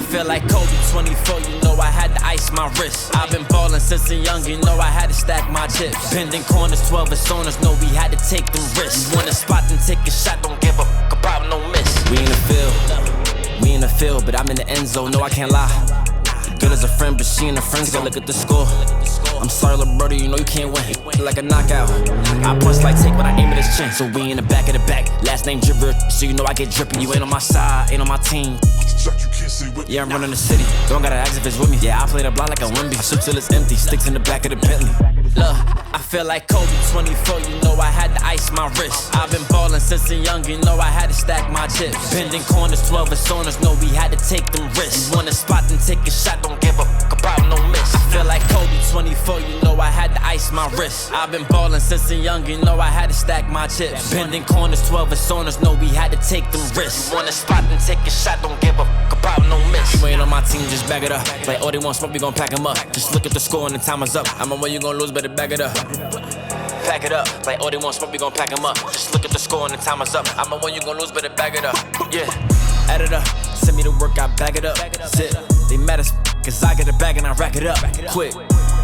feel like Kobe 24, you know I had to ice my wrist. I've been ballin' since a young, you know I had to stack my chips. Bending corners, 12 personas, know we had to take them risks. You want a spot, then take a shot, don't give a fuck about no miss. We in the field, but I'm in the end zone, no I can't lie. Good as a friend, but she and her friends gotta look at the score. I'm sorry, little brother, you know you can't win. Like a knockout, I punch like take when I aim at his chin. So we in the back of the back, last name Dripper, so you know I get drippy. You ain't on my side, ain't on my team. Yeah, I'm running the city, don't gotta ask if it's with me. Yeah, I play the block like a Wimby. I shoot till it's empty, sticks in the back of the Bentley. Look, I feel like Kobe 24, you know I had to ice my wrist. I've been ballin' since a young, you know I had to stack my chips. Bending corners, 12 personas, know we had to take them risks. You want a spot, then take a shot, don't give a fuck about no miss. I feel like Kobe 24, you know I had to ice my wrist. I've been ballin' since a young, you know I had to stack my chips. Bending corners, 12 personas, know we had to take them risks. You want a spot, then take a shot, don't give a fuck about no miss. You ain't on my team, just bag it up. Like, oh, they want smoke, we gon' pack them up. Just look at the score and the time is up. I'm on where you gon' lose, better bag it up. Pack it up, like, oh, they want smoke, we gon' pack them up. Just look at the score and the time is up. I'm on where you gon' lose, better bag it up. Yeah, add it up, send me the work, I bag it up. Zip, they mad as cause I get it back and I rack it up. Quick,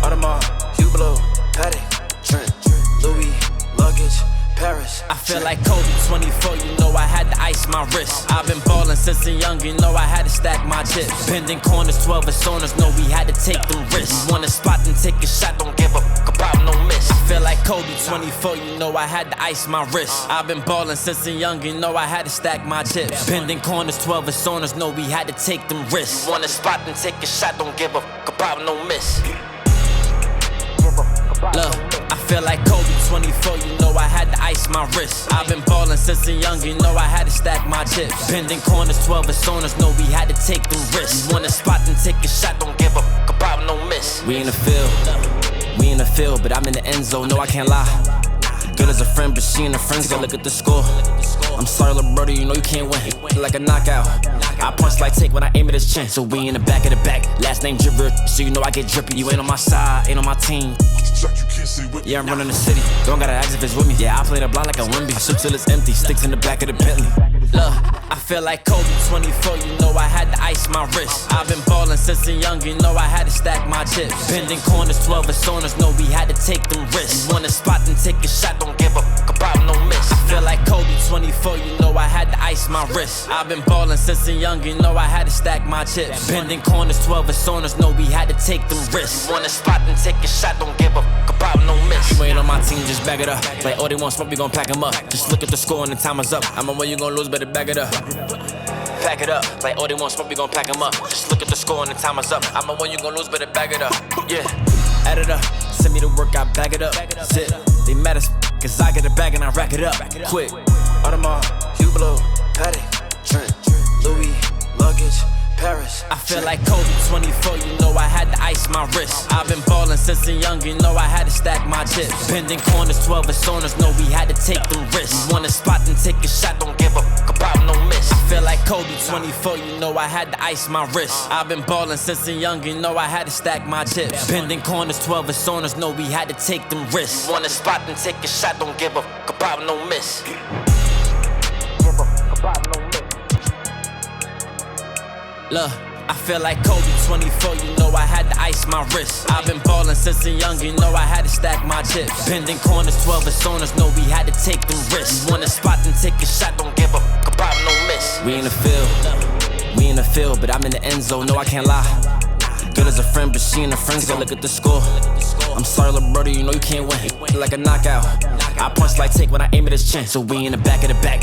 Audemars, Hublot, Patek, Trent, Louis, luggage, Paris. I feel like Kobe 24, you know I had to ice my wrist. I've been ballin' since a young, you know I had to stack my chips. Bending corners, 12 personas, know we had to take them risks. You want a spot, then take a shot, don't give a fuck about no miss. I feel like Kobe 24, you know I had to ice my wrist. I've been ballin' since a young, you know I had to stack my chips. Bending corners, 12 personas, know we had to take them risks. You want a spot, then take a shot, don't give a fuck about no miss. Look, I feel like Kobe 24, you know I had to ice my wrist. I've been ballin' since a young, you know I had to stack my chips. Bending corners, 12 personas, know we had to take them risks. You want a spot, then take a shot, don't give a fuck about no miss. We in the field, but I'm in the end zone, no I can't lie. Good as a friend, but she and her friends gotta look at the score. I'm sorry, little brother, you know you can't win. Like a knockout, I punch like take when I aim at his chin. So we in the back of the back, last name Dripper, so you know I get drippy. You ain't on my side, ain't on my team. Yeah, I'm running the city, don't gotta ask if it's with me. Yeah, I play the block like a Wimby. I shoot till it's empty, sticks in the back of the Bentley. Look, I feel like Kobe 24, you know I had to ice my wrist. I've been ballin' since a young, you know I had to stack my chips. Bending corners, 12 personas, know we had to take them risks. You want a spot, then take a shot, don't give a fuck about no miss. I feel like Kobe 24, you know I had to ice my wrist. I've been ballin' since a young, you know I had to stack my chips. Bending corners, 12 personas, know we had to take them risks. You want a spot, then take a shot, don't give a fuck about no miss. You ain't on my team, just bag it up. Like, oh, they want smoke, we gon' pack them up. Just look at the score and the time is up. I'm on where you gon' lose, better bag it up. Pack it up, like, oh, they want smoke, we gon' pack them up. Just look at the score and the time is up. I'm on where you gon' lose, better bag it up. Yeah, add it up, send me the work, I bag it up. Zip, they mad as cause I get it back and I rack it up. Quick, Audemars, Hublot, Patek, Trent, Louis, luggage, Paris. I feel like Kobe 24, you know I had to ice my wrist. I've been ballin' since a young, you know I had to stack my chips. Bending corners, 12 personas, know we had to take them risks. You want a spot, then take a shot, don't give a fuck about no miss. I feel like Kobe 24, you know I had to ice my wrist. I've been ballin' since a young, you know I had to stack my chips. Bending corners, 12 personas, know we had to take them risks. You want a spot, then take a shot, don't give a fuck about no miss. Look, I feel like Kobe 24, you know I had to ice my wrist. I've been ballin' since a young, you know I had to stack my chips. Bending corners, 12 personas, know we had to take them risks. You want a spot, then take a shot, don't give a fuck about no miss. We in the field, but I'm in the end zone, no I can't lie. Good as a friend, but she and her friends gotta look at the score. I'm sorry, little brother, you know you can't win. Like a knockout, I punch like take when I aim at his chin. So we in the back of the back,